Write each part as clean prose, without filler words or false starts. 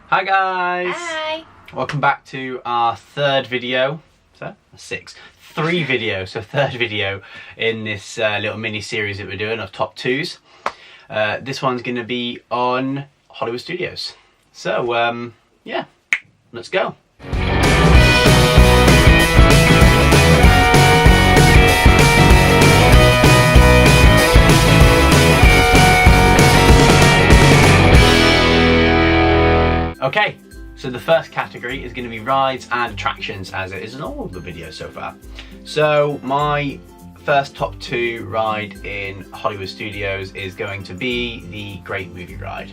Hi guys! Hi! Welcome back to our third video. So, three videos, so third video in this little mini series that we're doing of top twos. This one's going to be on Hollywood Studios. So, yeah, let's go. Okay, so the first category is going to be rides and attractions, as it is in all of the videos so far. So my first top two ride in Hollywood Studios is going to be the Great Movie Ride.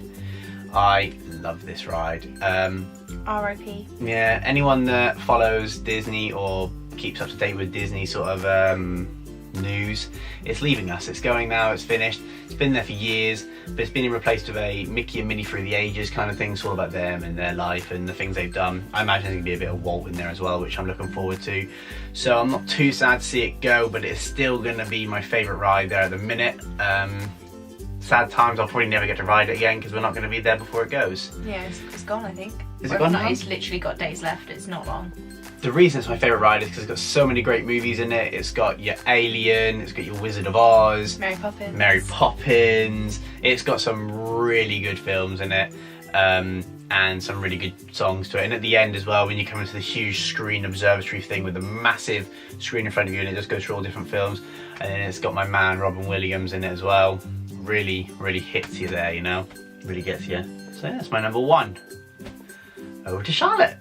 I love this ride. R.I.P. Yeah, anyone that follows Disney or keeps up to date with Disney sort of news, it's leaving us. It's going now, it's finished. It's been there for years, but it's been replaced with a Mickey and Minnie Through the Ages kind of thing. It's all about them and their life and the things they've done. I imagine there's going to be a bit of Walt in there as well, which I'm looking forward to. So I'm not too sad to see it go, but it's still going to be my favourite ride there at the minute. Sad times, I'll probably never get to ride it again because we're not going to be there before it goes. Yeah, it's gone, I think. Is it gone now? It's literally got days left, it's not long. The reason it's my favourite ride is because it's got so many great movies in it. It's got your Alien, it's got your Wizard of Oz, Mary Poppins. It's got some really good films in it, and some really good songs to it. And at the end as well, when you come into the huge screen observatory thing with the massive screen in front of you, and it just goes through all different films. And then it's got my man Robin Williams in it as well. Really, really hits you there, you know, really gets you. So yeah, that's my number one. Over to Charlotte.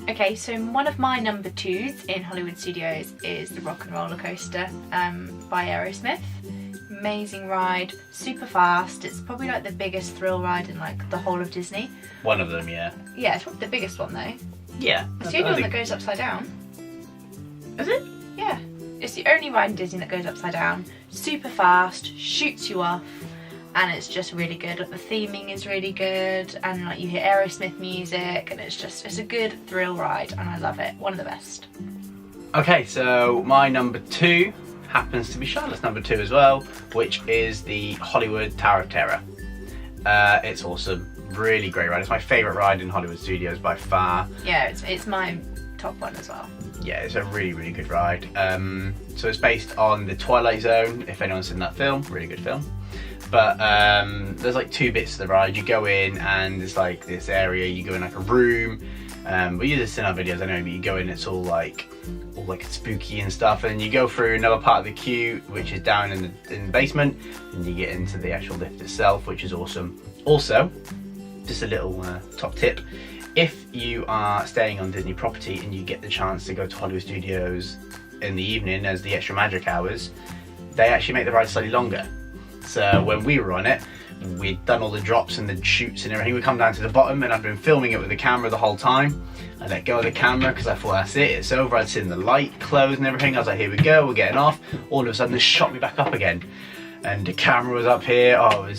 Okay, so one of my number twos in Hollywood Studios is the Rock and Roller Coaster by Aerosmith. Amazing ride, super fast. It's probably like the biggest thrill ride in like the whole of Disney. One of them, yeah. Yeah, it's probably the biggest one though. Yeah. It's the only one that goes upside down. Is it? Yeah. It's the only ride in Disney that goes upside down. Super fast, shoots you off, and it's just really good. Like, the theming is really good, and like you hear Aerosmith music, and it's a good thrill ride, and I love it. One of the best. Okay, so my number two happens to be Charlotte's number two as well, which is the Hollywood Tower of Terror. It's awesome, really great ride. It's my favourite ride in Hollywood Studios by far. Yeah, it's my top one as well. Yeah, it's a really, really good ride. So it's based on the Twilight Zone, if anyone's seen that film, really good film. But there's like two bits of the ride. You go in and it's like this area, you go in like a room. We use this in our videos anyway, but you go in, it's all like spooky and stuff, and you go through another part of the queue, which is down in the basement, and you get into the actual lift itself, which is awesome. Also, just a little top tip. If you are staying on Disney property and you get the chance to go to Hollywood Studios in the evening as the extra magic hours, they actually make the ride slightly longer. So when we were on it, we'd done all the drops and the shoots and everything. We come down to the bottom, and I'd been filming it with the camera the whole time. I let go of the camera because I thought, that's it, it's over. I'd seen the light close and everything. I was like, here we go, we're getting off. All of a sudden, it shot me back up again, and the camera was up here. Oh,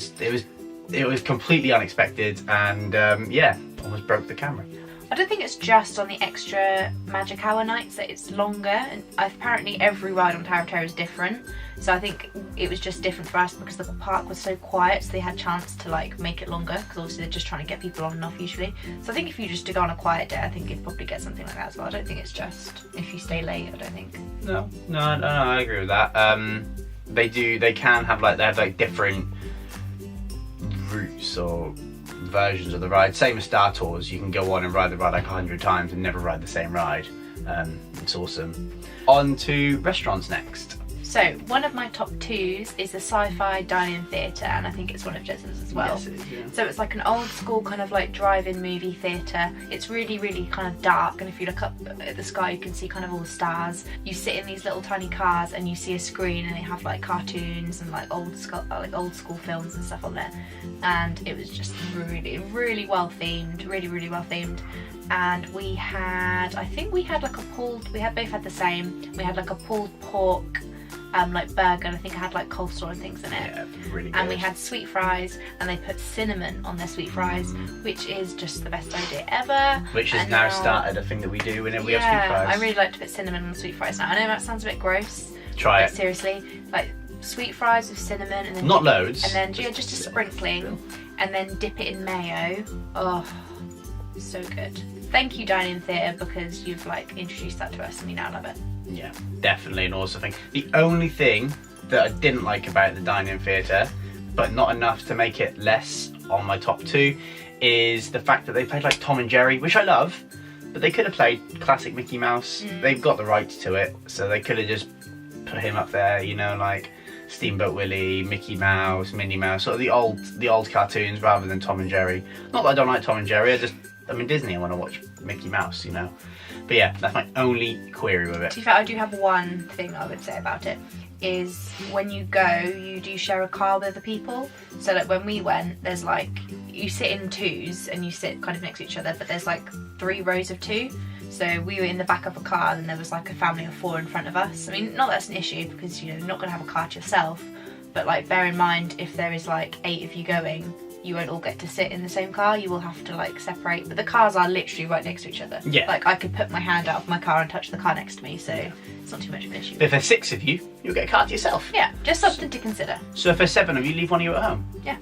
it was completely unexpected, and yeah, almost broke the camera. I don't think it's just on the extra magic hour nights that it's longer, and apparently every ride on Tower of Terror is different. So I think it was just different for us because the park was so quiet, so they had chance to like make it longer, because obviously they're just trying to get people on and off usually. So I think if you just to go on a quiet day, I think you'd probably get something like that as well. I don't think it's just if you stay late, I don't think. No, I agree with that. They can have like different routes or versions of the ride. Same as Star Tours, you can go on and ride the ride like 100 times and never ride the same ride. It's awesome. On to restaurants next. So one of my top twos is the Sci-Fi Dine-In Theatre, and I think it's one of Jez's as well. Yes, it is, yeah. So it's like an old school kind of like drive-in movie theatre. It's really, really kind of dark, and if you look up at the sky you can see kind of all the stars. You sit in these little tiny cars and you see a screen, and they have like cartoons and like old school films and stuff on there. And it was just really, really well themed, really, really well themed. And we had, I think we had like a pulled, we both had the same. We had like a pulled pork like burger, and I think it had like coleslaw and things in it. Yeah, really good. And we had sweet fries, and they put cinnamon on their sweet fries, which is just the best idea ever. Which has now started a thing that we do whenever we have sweet fries. I really like to put cinnamon on the sweet fries now. I know that sounds a bit gross. Try it. Seriously, like sweet fries with cinnamon, and then not loads. and then just a sprinkling, and then dip it in mayo. Oh, So good. Thank you, Dine-In Theatre, because you've like introduced that to us and we now love it. Yeah, definitely an awesome thing. The only thing that I didn't like about the Dine-In Theatre, but not enough to make it less on my top 2, is the fact that they played like Tom and Jerry, which I love, but they could have played classic Mickey Mouse. They've got the rights to it, so they could have just put him up there, you know, like Steamboat Willie, Mickey Mouse, Minnie Mouse, sort of the old cartoons rather than Tom and Jerry. Not that I don't like Tom and Jerry, I'm in Disney, I want to watch Mickey Mouse, you know. But yeah, that's my only query with it. To be fair, I do have one thing I would say about it, is when you go, you do share a car with other people. So like when we went, there's like, you sit in twos and you sit kind of next to each other, but there's like 3 rows of 2. So we were in the back of a car and there was like a family of 4 in front of us. I mean, not that's an issue because, you know, you're not going to have a car to yourself, but like bear in mind if there is like 8 of you going, you won't all get to sit in the same car. You will have to like separate, but the cars are literally right next to each other. Yeah. Like I could put my hand out of my car and touch the car next to me, so it's not too much of an issue. But if there's 6 of you, you'll get a car to yourself. Yeah, just something to consider. So if there's 7 of you, leave one of you at home. Yeah.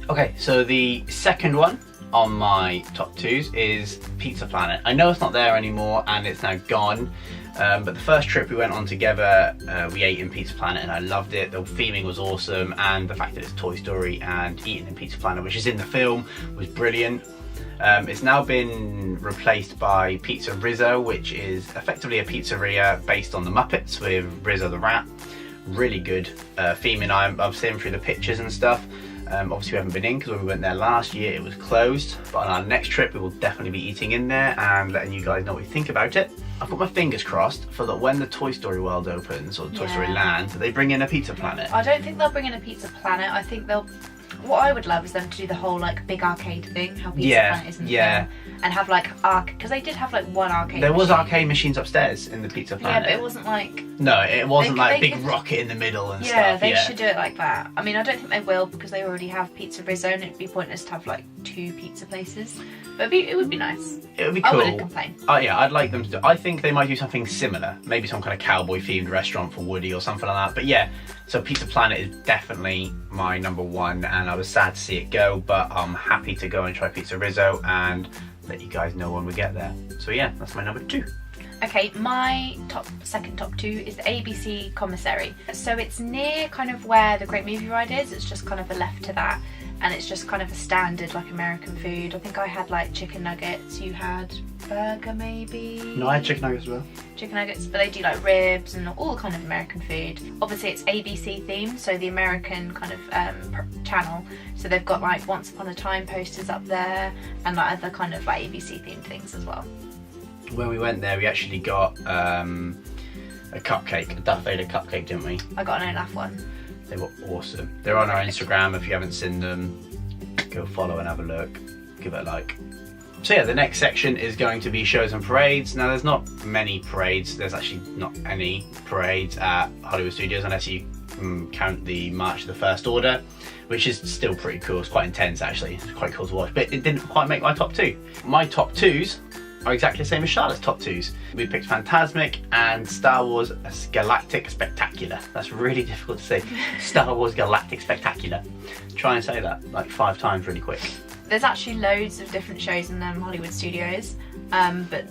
Okay, so the second one on my top 2s is Pizza Planet. I know it's not there anymore and it's now gone, but the first trip we went on together, we ate in Pizza Planet and I loved it. The theming was awesome, and the fact that it's Toy Story and eating in Pizza Planet, which is in the film, was brilliant. It's now been replaced by Pizza Rizzo, which is effectively a pizzeria based on the Muppets with Rizzo the Rat. Really good theming. I've seen through the pictures and stuff. Obviously we haven't been in because when we went there last year it was closed, but on our next trip we will definitely be eating in there and letting you guys know what we think about it. I've got my fingers crossed for that when the Toy Story World opens, or the Toy Story Land, they bring in a Pizza Planet. I don't think they'll bring in a Pizza Planet. I think they'll... What I would love is them to do the whole like big arcade thing, how Pizza Planet is in the film, and have like because they did have like one arcade. There was arcade machines upstairs in the Pizza Planet. Yeah, but it wasn't like. No, it wasn't like they big could, rocket in the middle and stuff. Yeah, they should do it like that. I mean, I don't think they will because they already have Pizza Rizzo, and it'd be pointless to have like 2 pizza places. But it would be nice. It would be cool. I wouldn't complain. Oh yeah, I'd like them to do. I think they might do something similar, maybe some kind of cowboy themed restaurant for Woody or something like that. But yeah, so Pizza Planet is definitely my number 1, and I was sad to see it go, but I'm happy to go and try Pizza Rizzo and let you guys know when we get there. So yeah, that's my number 2. Okay, my second top 2 is the ABC Commissary. So it's near kind of where the Great Movie Ride is. It's just kind of a left to that, and it's just kind of a standard like American food. I think I had like chicken nuggets. You had burger maybe? No, I had chicken nuggets as well. Chicken nuggets, but they do like ribs and all kind of American food. Obviously it's ABC themed, so the American kind of channel. So they've got like Once Upon a Time posters up there and like other kind of like ABC themed things as well. When we went there, we actually got a cupcake, a Darth Vader cupcake, didn't we? I got an Olaf one. They were awesome. They're on our Instagram. If you haven't seen them, go follow and have a look. Give it a like. So yeah, the next section is going to be shows and parades. Now there's not many parades. There's actually not any parades at Hollywood Studios unless you count the March of the First Order, which is still pretty cool. It's quite intense actually. It's quite cool to watch, but it didn't quite make my top 2. My top 2s are exactly the same as Charlotte's top 2s. We picked Fantasmic and Star Wars Galactic Spectacular. That's really difficult to say. Star Wars Galactic Spectacular. Try and say that like 5 times really quick. There's actually loads of different shows in Hollywood Studios, but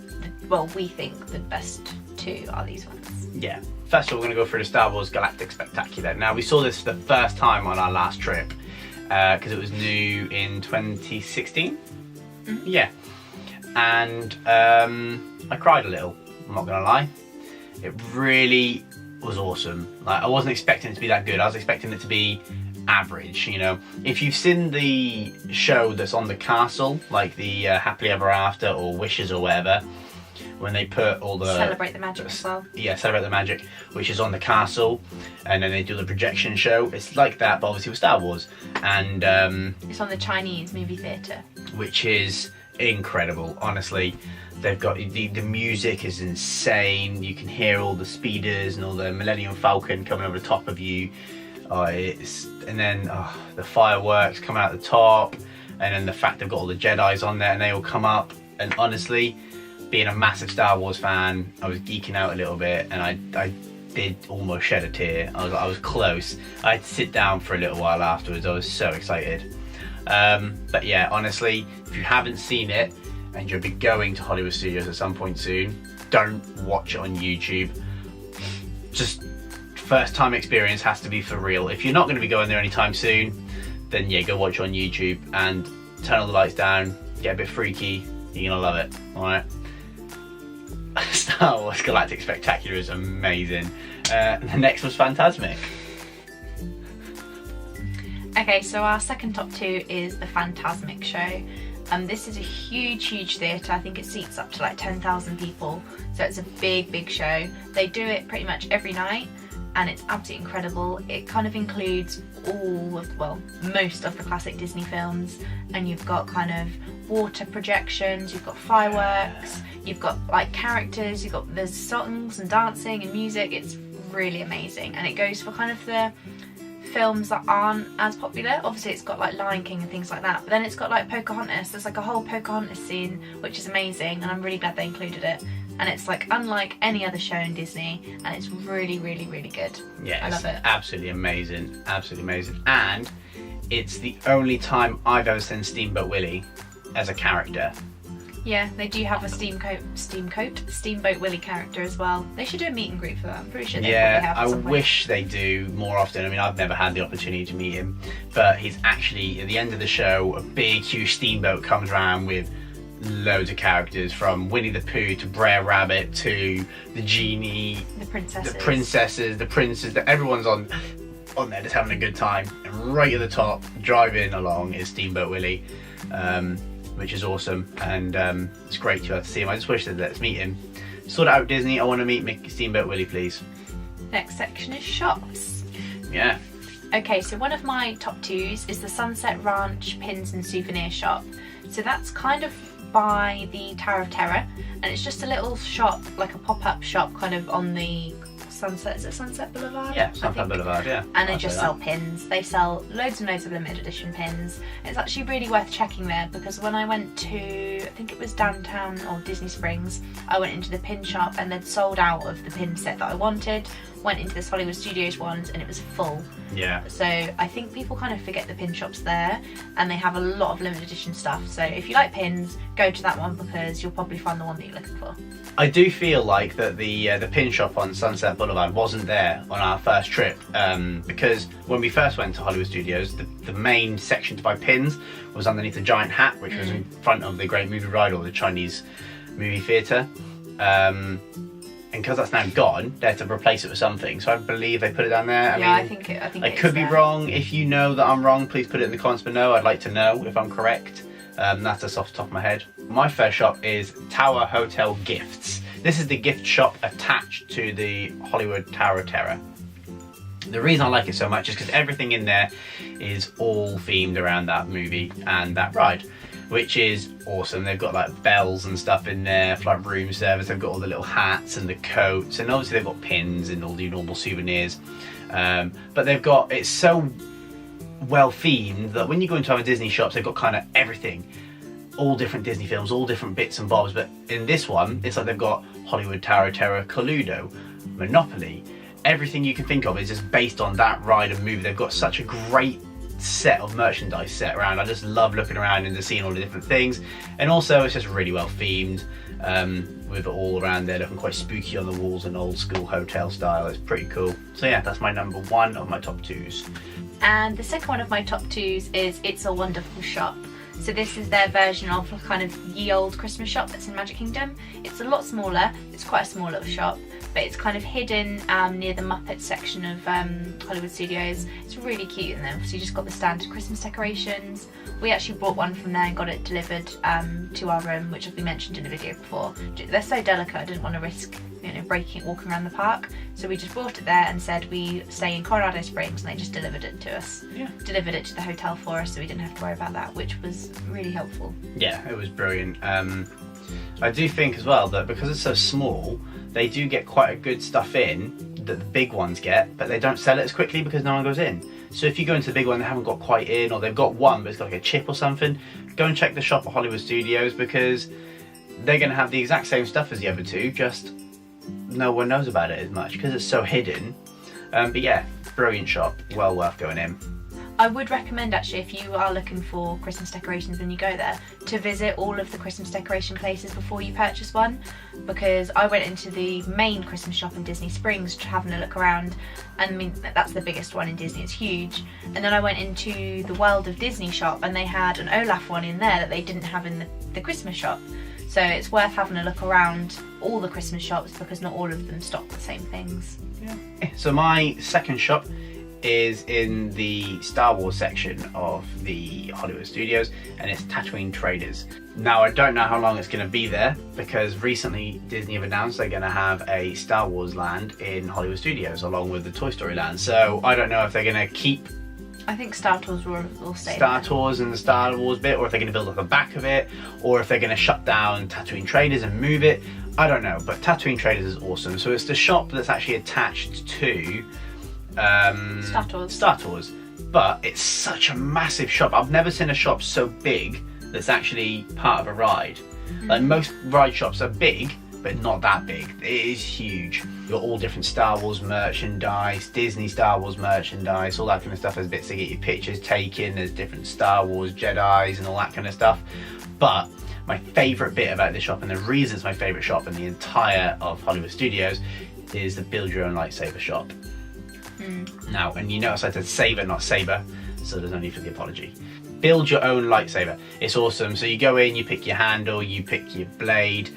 well, we think the best 2 are these ones. Yeah. First of all, we're going to go through the Star Wars Galactic Spectacular. Now, we saw this for the first time on our last trip because it was new in 2016. Mm-hmm. Yeah. And I cried a little, I'm not gonna lie. It really was awesome. Like, I wasn't expecting it to be that good. I was expecting it to be average, you know. If you've seen the show that's on the castle, like the Happily Ever After or Wishes or whatever, when they put all the... Celebrate the Magic as well. Yeah, Celebrate the Magic, which is on the castle, and then they do the projection show. It's like that, but obviously with Star Wars. And it's on the Chinese movie theatre. Which is incredible, honestly. They've got the music is insane. You can hear all the speeders and all the Millennium Falcon coming over the top of you. And then the fireworks come out the top, and then the fact they've got all the Jedis on there and they all come up. And honestly, being a massive Star Wars fan, I was geeking out a little bit, and I did almost shed a tear. I was close. I had to sit down for a little while afterwards. I was so excited. But yeah, honestly, if you haven't seen it, and you'll be going to Hollywood Studios at some point soon, don't watch it on YouTube. Just first time experience has to be for real. If you're not going to be going there anytime soon, then yeah, go watch it on YouTube and turn all the lights down, get a bit freaky, you're gonna love it. Alright. Star Wars Galactic Spectacular is amazing. The next was Phantasmic. Okay, so our second top two is the Phantasmic show. This is a huge theatre. I think it seats up to like 10,000 people. So it's a big show. They do it pretty much every night and it's absolutely incredible. It kind of includes most of the classic Disney films, and you've got kind of water projections, you've got fireworks, you've got like characters, there's songs and dancing and music. It's really amazing, and it goes for kind of the films that aren't as popular. Obviously it's got like Lion King and things like that, but then it's got like Pocahontas. There's like a whole Pocahontas scene which is amazing, and I'm really glad they included it, and it's like unlike any other show in Disney, and it's really good. Yeah, I love it. Absolutely amazing, and it's the only time I've ever seen Steamboat Willie as a character. Yeah, they do have a Steamboat Willie character as well. They should do a meet and greet for that. I'm pretty sure they probably have at some point. I wish they do more often. I mean, I've never had the opportunity to meet him, but he's actually, at the end of the show, a big, huge steamboat comes around with loads of characters, from Winnie the Pooh to Brer Rabbit to the genie, the princesses, the princes. Everyone's on there just having a good time. And right at the top, driving along, is Steamboat Willie. Which is awesome, and it's great to be able to see him. I just wish they'd let us meet him. Sort it out, Disney. I want to meet Mickey Steamboat Willie, please. Next section is shops. Yeah. Okay, so one of my top twos is the Sunset Ranch Pins and Souvenir Shop. So that's kind of by the Tower of Terror, and it's just a little shop, like a pop-up shop, kind of on the Sunset, is it Sunset Boulevard? Yeah, Sunset Boulevard, yeah. And they just sell pins. They sell loads and loads of limited edition pins. It's actually really worth checking there, because when I went to, I think it was downtown or Disney Springs, I went into the pin shop and they'd sold out of the pin set that I wanted. Went into this Hollywood Studios ones and it was full. Yeah. So I think people kind of forget the pin shops there, and they have a lot of limited edition stuff. So if you like pins, go to that one, because you'll probably find the one that you're looking for. I do feel like that the pin shop on Sunset Boulevard wasn't there on our first trip, because when we first went to Hollywood Studios, the main section to buy pins was underneath the giant hat, which was in front of the Great Movie Ride or the Chinese movie theatre. And because that's now gone, they had to replace it with something. So I believe they put it down there. I think I could be wrong. If you know that I'm wrong, please put it in the comments below. I'd like to know if I'm correct. That's just off the top of my head. My first shop is Tower Hotel Gifts. This is the gift shop attached to the Hollywood Tower of Terror. The reason I like it so much is because everything in there is all themed around that movie and that ride, which is awesome. They've got like bells and stuff in there for like room service. They've got all the little hats and the coats, and obviously they've got pins and all the normal souvenirs. But it's so well themed that when you go into other Disney shops, they've got kind of everything, all different Disney films, all different bits and bobs. But in this one, it's like they've got Hollywood Tower of Terror, Cluedo, Monopoly. Everything you can think of is just based on that ride and movie. They've got such a great set of merchandise set around. I just love looking around and seeing all the different things, and also it's just really well themed, with it all around there looking quite spooky on the walls and old school hotel style. It's pretty cool. So yeah, that's my number one of my top twos. And the second one of my top twos is It's a Wonderful Shop. So this is their version of a kind of ye old Christmas shop that's in Magic Kingdom. It's a lot smaller. It's quite a small little shop, but it's kind of hidden near the Muppet section of Hollywood Studios. It's really cute in there. So you just got the standard Christmas decorations. We actually bought one from there and got it delivered to our room, which we mentioned in the video before. They're so delicate, I didn't want to risk breaking it walking around the park. So we just bought it there and said we stay in Colorado Springs, and they just delivered it to us. Yeah. Delivered it to the hotel for us, so we didn't have to worry about that, which was really helpful. Yeah, it was brilliant. I do think as well that because it's so small, they do get quite a good stuff in that the big ones get, but they don't sell it as quickly because no one goes in. So if you go into the big one, they haven't got quite in, or they've got one but it's got like a chip or something, go and check the shop at Hollywood Studios, because they're going to have the exact same stuff as the other two, just no one knows about it as much because it's so hidden. But yeah, brilliant shop, well worth going in. I would recommend actually, if you are looking for Christmas decorations when you go there, to visit all of the Christmas decoration places before you purchase one, because I went into the main Christmas shop in Disney Springs having a look around, and I mean that's the biggest one in Disney, it's huge, and then I went into the World of Disney shop and they had an Olaf one in there that they didn't have in the Christmas shop. So it's worth having a look around all the Christmas shops because not all of them stock the same things. Yeah. So my second shop is in the Star Wars section of the Hollywood Studios, and it's Tatooine Traders. Now I don't know how long it's going to be there because recently Disney have announced they're going to have a Star Wars land in Hollywood Studios along with the Toy Story land. So I don't know if they're going to keep I think Star Tours will stay Star there. Tours and the Star Wars bit, or if they're going to build up the back of it, or if they're going to shut down Tatooine Traders and move it. I don't know, but Tatooine Traders is awesome. So it's the shop that's actually attached to Star Tours, but it's such a massive shop. I've never seen a shop so big that's actually part of a ride. Like most ride shops are big, but not that big. It is huge. You've got all different Star Wars merchandise, Disney Star Wars merchandise, all that kind of stuff. There's bits to get your pictures taken, there's different Star Wars Jedis and all that kind of stuff. But my favourite bit about this shop, and the reason it's my favourite shop in the entire of Hollywood Studios, is the build your own lightsaber shop. Now, and you notice I said saber, not saber, so there's no need for the apology. Build your own lightsaber. It's awesome. So you go in, you pick your handle, you pick your blade,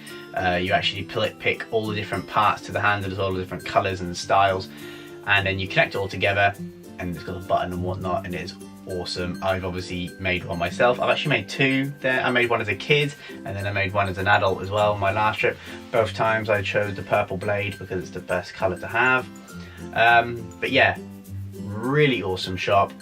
you actually pick all the different parts to the handles, all the different colours and styles, and then you connect it all together, and it's got a button and whatnot, and it's awesome. I've obviously made one myself. I've actually made two there. I made one as a kid, and then I made one as an adult as well on my last trip. Both times I chose the purple blade because it's the best colour to have. But yeah, really awesome shop.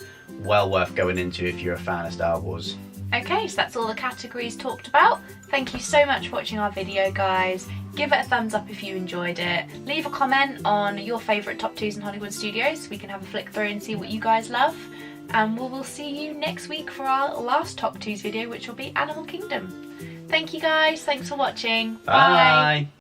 Well worth going into if you're a fan of Star Wars. Okay, so that's all the categories talked about. Thank you so much for watching our video, guys. Give it a thumbs up if you enjoyed it. Leave a comment on your favourite top 2s in Hollywood Studios so we can have a flick through and see what you guys love. And we'll see you next week for our last top 2s video, which will be Animal Kingdom. Thank you guys, thanks for watching. Bye.